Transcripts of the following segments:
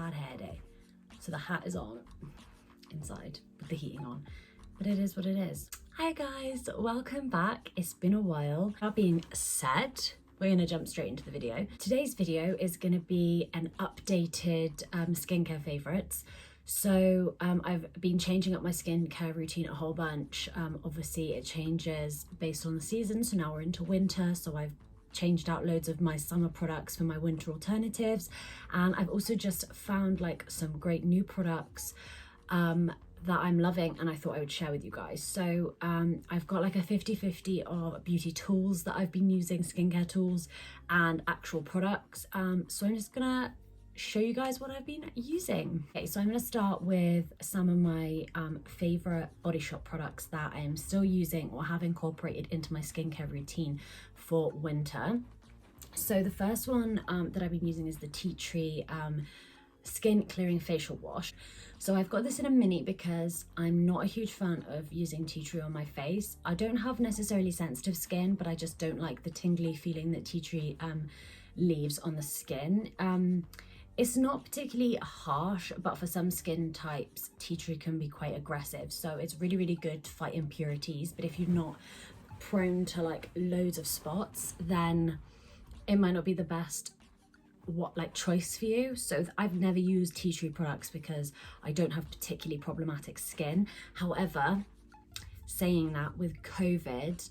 bad hair day. So the hat is on inside with the heating on, but it is what it is. Hi guys, welcome back. It's been a while. That being said, we're gonna jump straight into the video. Today's video is gonna be an updated skincare favorites. So I've been changing up my skincare routine a whole bunch. Obviously it changes based on the season. So now we're into winter. So I've changed out loads of my summer products for my winter alternatives. And I've also just found like some great new products that I'm loving, and I thought I would share with you guys. So I've got like a 50-50 of beauty tools that I've been using, skincare tools and actual products. So I'm just gonna show you guys what I've been using. Okay, so I'm gonna start with some of my favorite Body Shop products that I am still using or have incorporated into my skincare routine for winter. So the first one that I've been using is the Tea Tree Skin Clearing Facial Wash. So I've got this in a mini because I'm not a huge fan of using tea tree on my face. I don't have necessarily sensitive skin, but I just don't like the tingly feeling that tea tree leaves on the skin. It's not particularly harsh, but for some skin types, tea tree can be quite aggressive. So it's really, really good to fight impurities. But if you're not prone to like loads of spots, then it might not be the best choice for you. So I've never used tea tree products because I don't have particularly problematic skin. However, saying that, with COVID,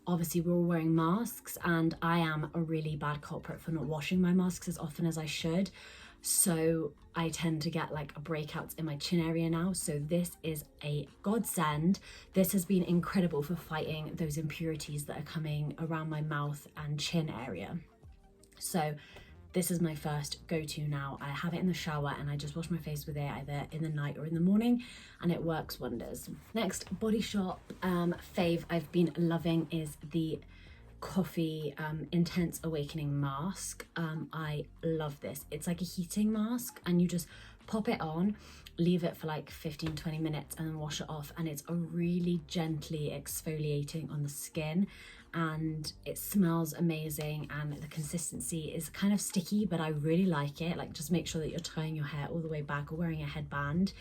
obviously we're all wearing masks, and I am a really bad culprit for not washing my masks as often as I should. So I tend to get like breakouts in my chin area now. So this is a godsend. This has been incredible for fighting those impurities that are coming around my mouth and chin area. So this is my first go-to now. I have it in the shower and I just wash my face with it either in the night or in the morning, and it works wonders. Next Body Shop fave I've been loving is the Coffee Intense Awakening Mask. I love this. It's like a heating mask, and you just pop it on, leave it for like 15-20 minutes and then wash it off, and it's a really gently exfoliating on the skin, and it smells amazing, and the consistency is kind of sticky, but I really like it. Like, just make sure that you're tying your hair all the way back or wearing a headband.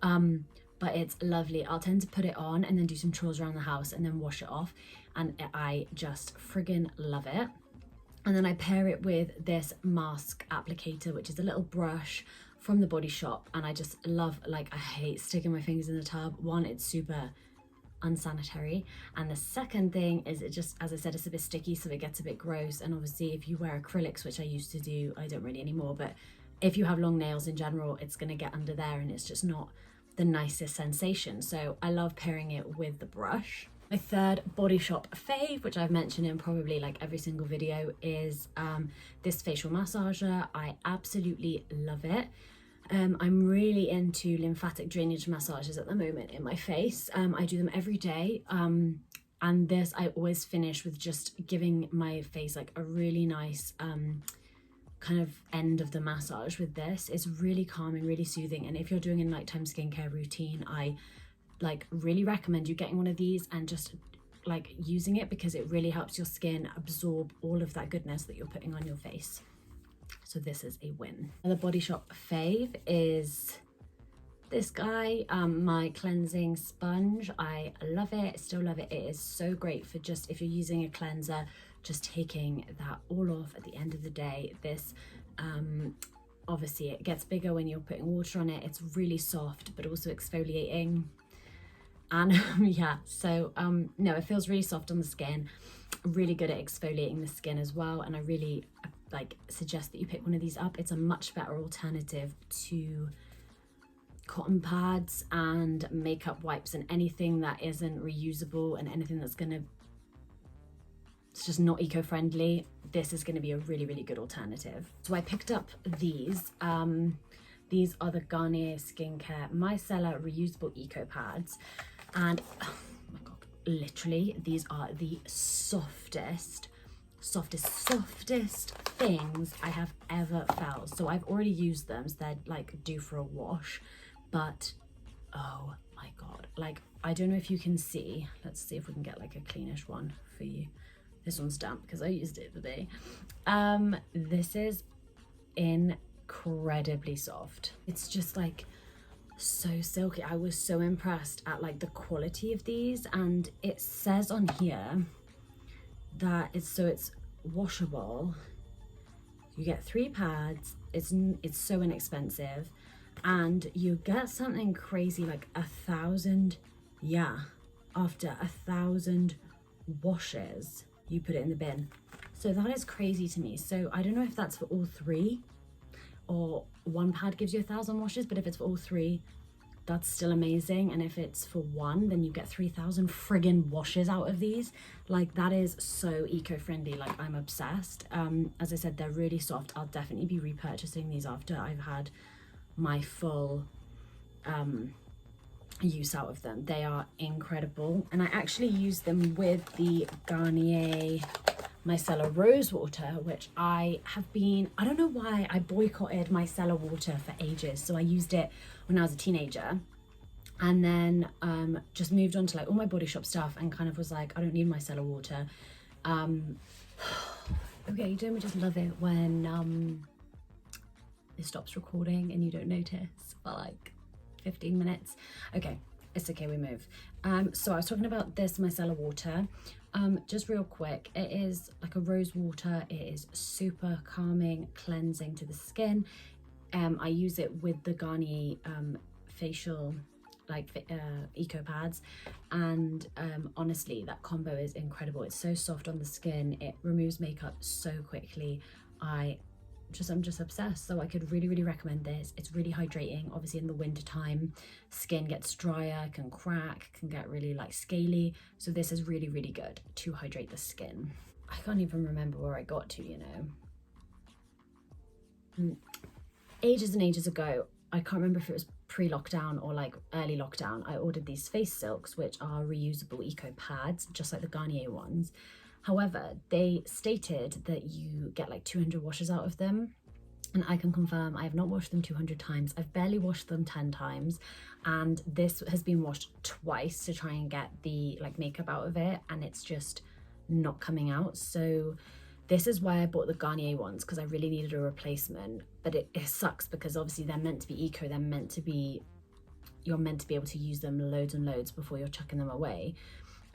But it's lovely. I'll tend to put it on and then do some chores around the house and then wash it off, and I just friggin' love it. And then I pair it with this mask applicator, which is a little brush from the Body Shop, and I just love, like, I hate sticking my fingers in the tub. One, it's super unsanitary, and the second thing is it just, as I said, it's a bit sticky, so it gets a bit gross. And obviously if you wear acrylics, which I used to do, I don't really anymore, but if you have long nails in general, it's going to get under there and it's just not the nicest sensation. So I love pairing it with the brush. My third Body Shop fave, which I've mentioned in probably like every single video, is this facial massager. I absolutely love it. I'm really into lymphatic drainage massages at the moment in my face. I do them every day, and this I always finish with just giving my face like a really nice kind of end of the massage with this. It's really calming, really soothing, and if you're doing a nighttime skincare routine, I like really recommend you getting one of these and just like using it, because it really helps your skin absorb all of that goodness that you're putting on your face. So this is a win. The Body Shop fave is this guy, my cleansing sponge. I love it, still love it. It is so great for just, if you're using a cleanser, just taking that all off at the end of the day. This obviously it gets bigger when you're putting water on it. It's really soft, but also exfoliating. And yeah, so no, it feels really soft on the skin, really good at exfoliating the skin as well. And I really like suggest that you pick one of these up. It's a much better alternative to cotton pads and makeup wipes and anything that isn't reusable and anything that's gonna, it's just not eco-friendly. This is going to be a really, really good alternative. So I picked up these. These are the Garnier Skincare Micellar Reusable Eco Pads, and oh my god, literally these are the softest things I have ever felt. So I've already used them, so they're like due for a wash, but oh my god, like I don't know if you can see, let's see if we can get like a cleanish one for you. This one's damp because I used it today. This is incredibly soft. It's just like so silky. I was so impressed at like the quality of these, and it says on here that it's washable. You get 3 pads. It's so inexpensive, and you get something crazy like 1,000. Yeah, after 1,000 washes, you put it in the bin. So that is crazy to me. So I don't know if that's for all 3, or 1 pad gives you 1,000 washes, but if it's for all 3, that's still amazing. And if it's for 1, then you get 3,000 friggin' washes out of these. Like, that is so eco-friendly. Like, I'm obsessed. As I said, they're really soft. I'll definitely be repurchasing these after I've had my full use out of them. They are incredible, and I actually use them with the Garnier micellar rose water, which I don't know why I boycotted micellar water for ages. So I used it when I was a teenager, and then just moved on to like all my Body Shop stuff, and kind of was like, I don't need micellar water. Okay, you don't just love it when it stops recording and you don't notice for like 15 minutes. Okay, it's okay, we move. So I was talking about this micellar water. Just real quick, it is like a rose water. It is super calming, cleansing to the skin. I use it with the Garnier facial eco pads, and honestly, that combo is incredible. It's so soft on the skin. It removes makeup so quickly. I'm just obsessed. So I could really recommend this. It's really hydrating. Obviously in the winter time, skin gets drier, can crack, can get really like scaly. So this is really good to hydrate the skin. I can't even remember where I got to, you know. Ages and ages ago, I can't remember if it was pre-lockdown or like early lockdown, I ordered these face silks, which are reusable eco pads, just like the Garnier ones. However, they stated that you get like 200 washes out of them. And I can confirm I have not washed them 200 times. I've barely washed them 10 times. And this has been washed twice to try and get the like makeup out of it. And it's just not coming out. So this is why I bought the Garnier ones, because I really needed a replacement. But it sucks because obviously they're meant to be eco. You're meant to be able to use them loads and loads before you're chucking them away.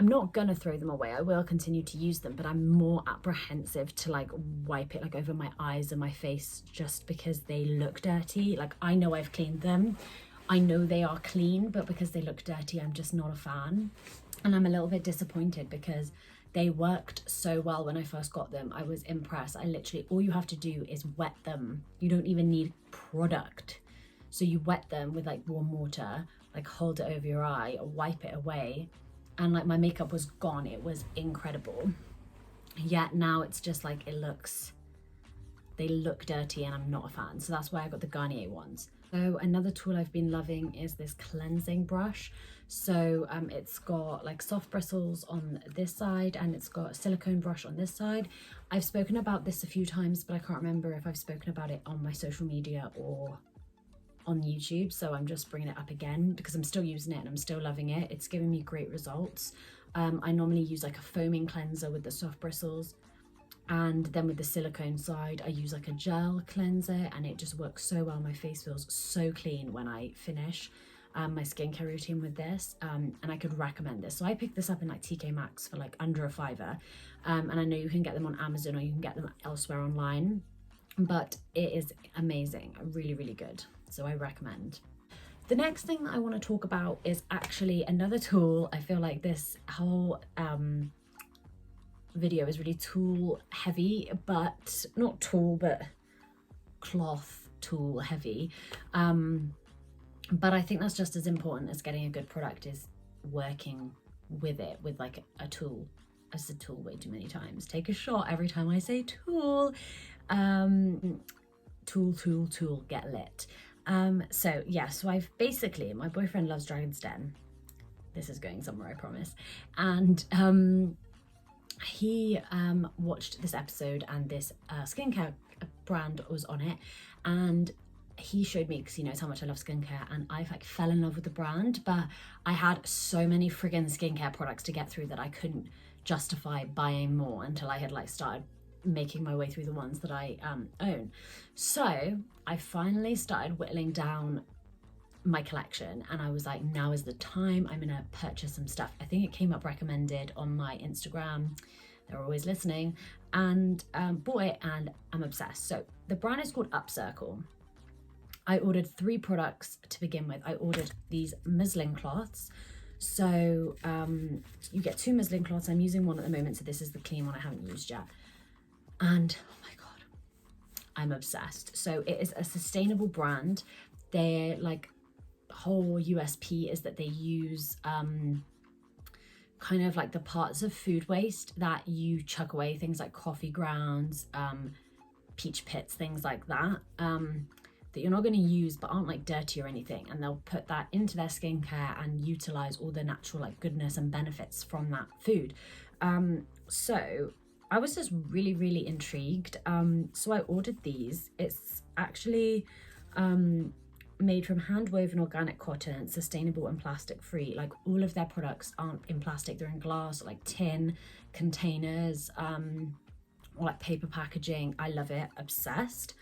I'm not gonna throw them away. I will continue to use them, but I'm more apprehensive to like wipe it like over my eyes and my face just because they look dirty. Like, I know I've cleaned them. I know they are clean, but because they look dirty, I'm just not a fan. And I'm a little bit disappointed because they worked so well when I first got them. I was impressed. I literally, all you have to do is wet them. You don't even need product. So you wet them with like warm water, like hold it over your eye, wipe it away, and like my makeup was gone. It was incredible. Yet now it's just like they look dirty and I'm not a fan. So that's why I got the Garnier ones. So another tool I've been loving is this cleansing brush. So it's got like soft bristles on this side and it's got a silicone brush on this side. I've spoken about this a few times, but I can't remember if I've spoken about it on my social media or on YouTube, so I'm just bringing it up again because I'm still using it and I'm still loving it. It's giving me great results. I normally use like a foaming cleanser with the soft bristles, and then with the silicone side I use like a gel cleanser, and it just works so well. My face feels so clean when I finish my skincare routine with this, and I could recommend this. So I picked this up in like TK Maxx for like under a £5, and I know you can get them on Amazon or you can get them elsewhere online, but it is amazing, really good. So I recommend. The next thing that I want to talk about is actually another tool. I feel like this whole video is really tool heavy, but not tool, but cloth tool heavy. But I think that's just as important as getting a good product, is working with it, with like a tool. I said tool way too many times. Take a shot every time I say tool. Tool, get lit. So yeah, so I've basically, my boyfriend loves Dragon's Den. This is going somewhere, I promise. And he watched this episode, and this skincare brand was on it, and he showed me, because he knows how much I love skincare, and I like fell in love with the brand. But I had so many friggin' skincare products to get through that I couldn't justify buying more until I had like started making my way through the ones that I own. So I finally started whittling down my collection, and I was like, now is the time. I'm gonna purchase some stuff. I think it came up recommended on my Instagram. They're always listening, and bought it, and I'm obsessed. So the brand is called Upcircle. I ordered 3 products to begin with. I ordered these muslin cloths. So you get 2 muslin cloths. I'm using one at the moment, so this is the clean one I haven't used yet. And oh my God, I'm obsessed. So it is a sustainable brand. They're like, whole USP is that they use kind of like the parts of food waste that you chuck away, things like coffee grounds, peach pits, things like that, that you're not going to use but aren't like dirty or anything, and they'll put that into their skincare and utilize all the natural like goodness and benefits from that food. So I was just really intrigued. So I ordered these. It's actually made from hand-woven organic cotton, sustainable and plastic free. Like, all of their products aren't in plastic, they're in glass, like tin containers, or like paper packaging. I love it, obsessed.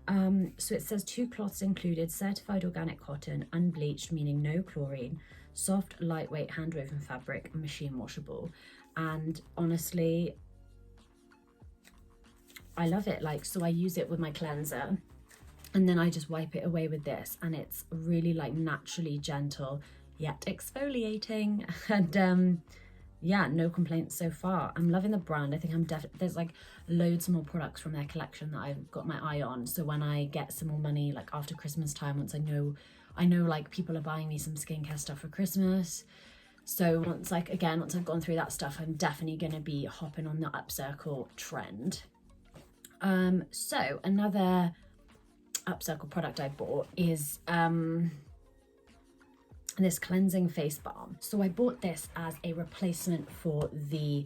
So it says 2 cloths included, certified organic cotton, unbleached, meaning no chlorine, soft, lightweight, hand-woven fabric, machine washable. And honestly, I love it. Like, so I use it with my cleanser, and then I just wipe it away with this, and it's really like naturally gentle yet exfoliating. And yeah, no complaints so far. I'm loving the brand. I think I'm definitely, there's like loads more products from their collection that I've got my eye on. So when I get some more money, like after Christmas time, once I know like people are buying me some skincare stuff for Christmas. So once I've gone through that stuff, I'm definitely gonna be hopping on the Upcircle trend. So another Upcircle product I bought is this cleansing face balm. So I bought this as a replacement for the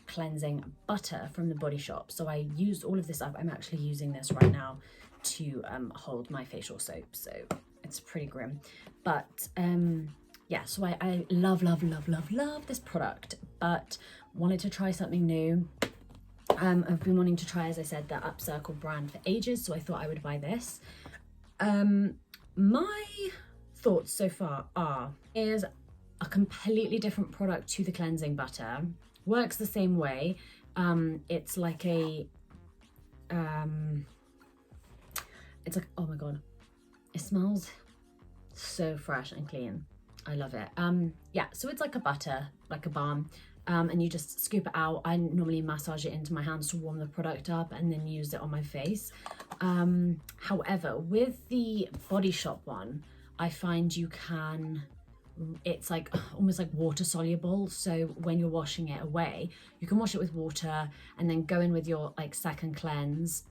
cleansing butter from the Body Shop. So I used all of this up. I'm actually using this right now to hold my facial soap, so it's pretty grim. But yeah, so I love this product, but wanted to try something new. I've been wanting to try, as I said, the Upcircle brand for ages, so I thought I would buy this. My thoughts so far is a completely different product to the cleansing butter. Works the same way. It's like a it's like, oh my God, it smells so fresh and clean. I love it. Yeah, so it's like a butter, like a balm. And you just scoop it out. I normally massage it into my hands to warm the product up and then use it on my face. However, with the Body Shop one, I find you can, it's like almost like water soluble. So when you're washing it away, you can wash it with water and then go in with your like second cleanse,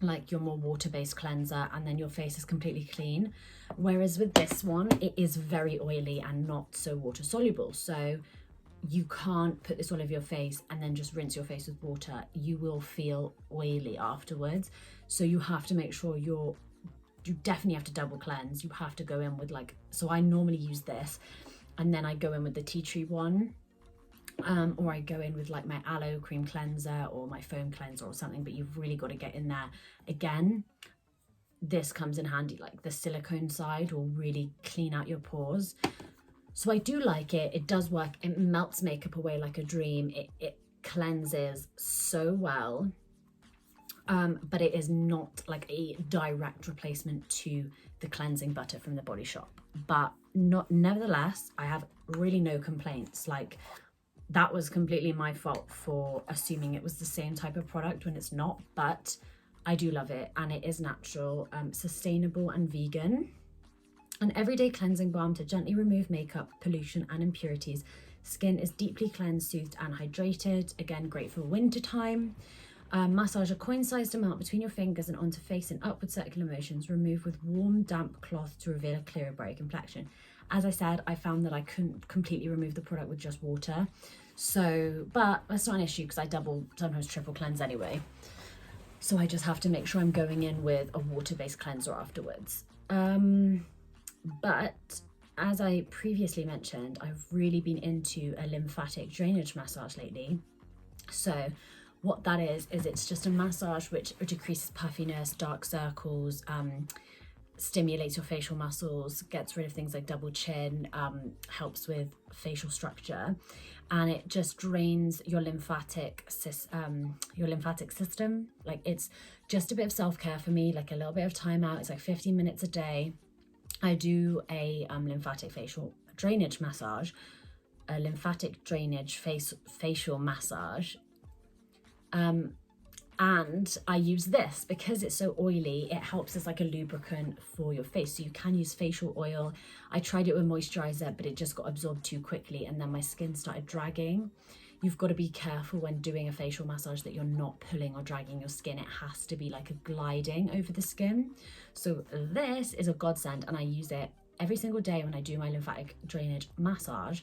like your more water-based cleanser, and then your face is completely clean. Whereas with this one, it is very oily and not so water soluble. So you can't put this all over your face and then just rinse your face with water. You will feel oily afterwards. So you have to make sure you definitely have to double cleanse. You have to go in with like, so I normally use this and then I go in with the tea tree one, or I go in with like my aloe cream cleanser or my foam cleanser or something, but you've really got to get in there. Again, this comes in handy, like the silicone side will really clean out your pores. So I do like it. It does work. It melts makeup away like a dream. It cleanses so well. But it is not like a direct replacement to the cleansing butter from the Body Shop. But nevertheless, I have really no complaints. Like, that was completely my fault for assuming it was the same type of product when it's not. But I do love it, and it is natural, sustainable and vegan. An everyday cleansing balm to gently remove makeup, pollution and impurities. Skin is deeply cleansed, soothed and hydrated. Again, great for winter time. Massage a coin-sized amount between your fingers and onto face in upward circular motions. Remove with warm, damp cloth to reveal a clearer, brighter complexion. As I said, I found that I couldn't completely remove the product with just water. So, but that's not an issue because I double, sometimes triple cleanse anyway. So I just have to make sure I'm going in with a water-based cleanser afterwards. But as I previously mentioned, I've really been into a lymphatic drainage massage lately. So what that is it's just a massage which decreases puffiness, dark circles, stimulates your facial muscles, gets rid of things like double chin, helps with facial structure, and it just drains your lymphatic system. Like, it's just a bit of self-care for me, like a little bit of time out. It's like 15 minutes a day. I do a lymphatic facial drainage massage, a lymphatic drainage facial massage, and I use this because it's so oily. It helps as like a lubricant for your face, so you can use facial oil. I tried it with moisturizer, but it just got absorbed too quickly, and then my skin started dragging. You've got to be careful when doing a facial massage that you're not pulling or dragging your skin. It has to be like a gliding over the skin. So this is a godsend, and I use it every single day when I do my lymphatic drainage massage,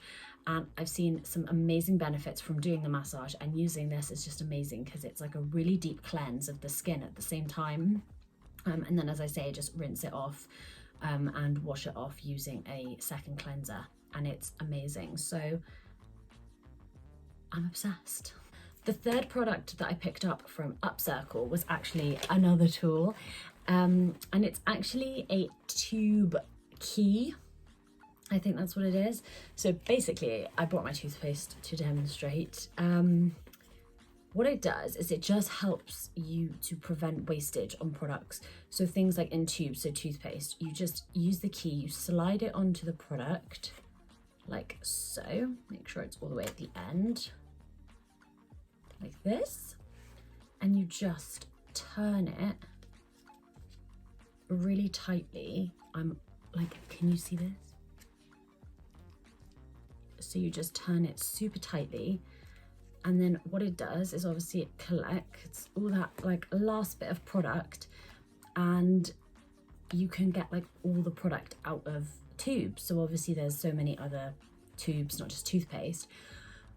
and I've seen some amazing benefits from doing the massage, and using this is just amazing because it's like a really deep cleanse of the skin at the same time. And then, as I say, just rinse it off and wash it off using a second cleanser, and it's amazing. So I'm obsessed. The third product that I picked up from Upcircle was actually another tool, and it's actually a tube key. I think that's what it is. So basically, I brought my toothpaste to demonstrate. What it does is it just helps you to prevent wastage on products. So things like in tubes, so toothpaste, you just use the key, you slide it onto the product like so. Make sure it's all the way at the end, like this, and you just turn it really tightly. I'm like, can you see this? So you just turn it super tightly, and then what it does is obviously it collects all that like last bit of product, and you can get like all the product out of tubes. So obviously there's so many other tubes, not just toothpaste,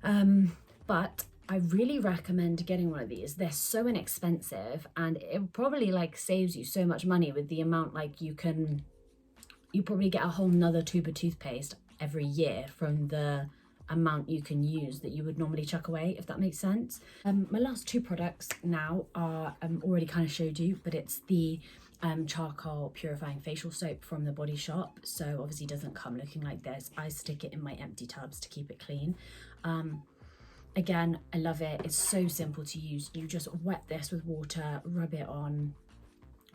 but I really recommend getting one of these. They're so inexpensive, and it probably like saves you so much money with the amount. Like you probably get a whole nother tube of toothpaste every year from the amount you can use that you would normally chuck away, if that makes sense. My last two products now are already kind of showed you, but it's the charcoal purifying facial soap from the Body Shop. So obviously it doesn't come looking like this. I stick it in my empty tubs to keep it clean. Again, I love it. It's so simple to use. You just wet this with water, rub it on,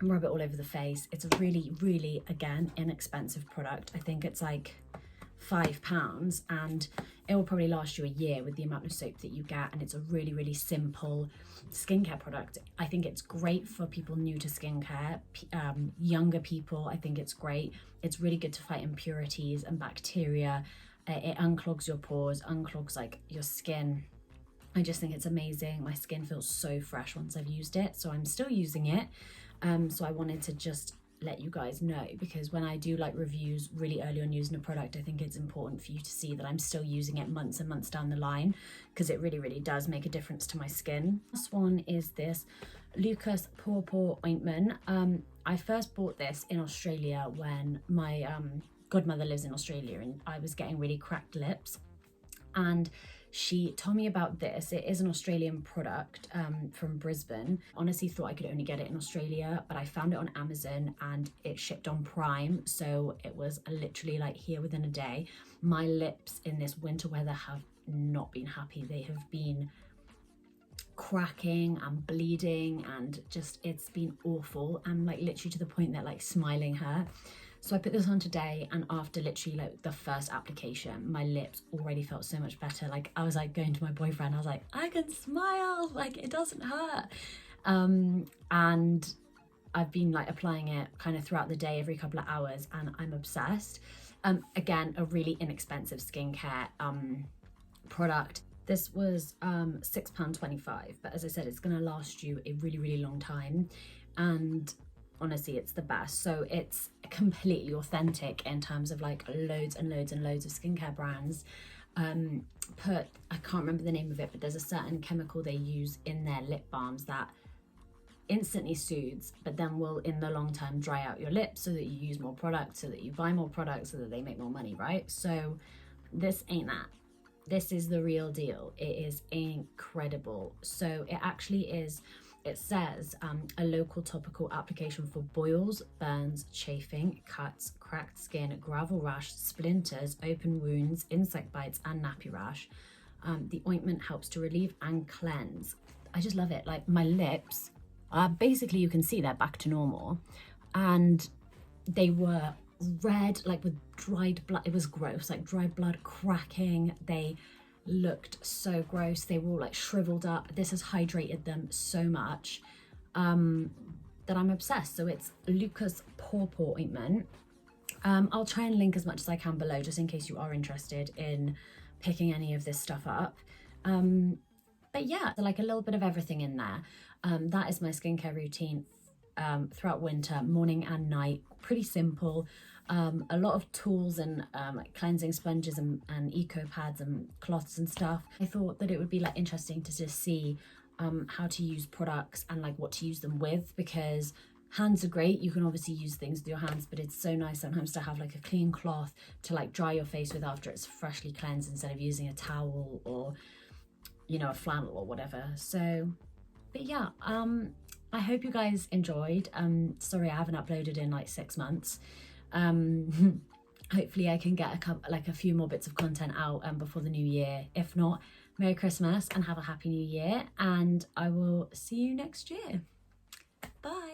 rub it all over the face. It's a really, really, again, inexpensive product. I think it's like £5, and it will probably last you a year with the amount of soap that you get, and it's a really, really simple skincare product. I think it's great for people new to skincare, younger people. I think it's great. It's really good to fight impurities and bacteria. It unclogs your pores, unclogs like your skin. I just think it's amazing. My skin feels so fresh once I've used it, so I'm still using it. So I wanted to just let you guys know, because when I do like reviews really early on using a product, I think it's important for you to see that I'm still using it months and months down the line, because it really, really does make a difference to my skin. This one is this Lucas Pore ointment. I first bought this in Australia when my godmother lives in Australia, and I was getting really cracked lips, and she told me about this. It is an Australian product from Brisbane. Honestly thought I could only get it in Australia, but I found it on Amazon and it shipped on Prime, so it was literally like here within a day. My lips in this winter weather have not been happy. They have been cracking and bleeding, and just it's been awful. I'm like literally to the point that like smiling hurt. So I put this on today, and after literally like the first application, my lips already felt so much better. Like I was like going to my boyfriend, I was like, I can smile, like it doesn't hurt. And I've been like applying it kind of throughout the day, every couple of hours, and I'm obsessed. Again, a really inexpensive skincare product. This was £6.25, but as I said, it's gonna last you a really, really long time, and honestly it's the best. So it's completely authentic in terms of like loads and loads and loads of skincare brands I can't remember the name of it, but there's a certain chemical they use in their lip balms that instantly soothes, but then will in the long term dry out your lips, so that you use more products, so that you buy more products, so that they make more money, right? So this ain't that. This is the real deal. It is incredible. So it actually is, it says a local topical application for boils, burns, chafing, cuts, cracked skin, gravel rash, splinters, open wounds, insect bites, and nappy rash. The ointment helps to relieve and cleanse. I just love it. Like my lips, basically you can see they're back to normal, and they were red, like with dried blood. It was gross, like dried blood cracking. They looked so gross. They were all like shriveled up. This has hydrated them so much that I'm obsessed. So it's Luca's Pawpaw ointment. I'll try and link as much as I can below, just in case you are interested in picking any of this stuff up. But yeah, like a little bit of everything in there. That is my skincare routine throughout winter, morning and night. Pretty simple. A lot of tools and like cleansing sponges and eco pads and cloths and stuff. I thought that it would be like interesting to just see how to use products and like what to use them with, because hands are great. You can obviously use things with your hands, but it's so nice sometimes to have like a clean cloth to like dry your face with after it's freshly cleansed, instead of using a towel or, you know, a flannel or whatever. So, but yeah, I hope you guys enjoyed. Sorry I haven't uploaded in like 6 months. Hopefully I can get a few more bits of content out before the new year. If not, Merry Christmas and have a happy new year, and I will see you next year. Bye.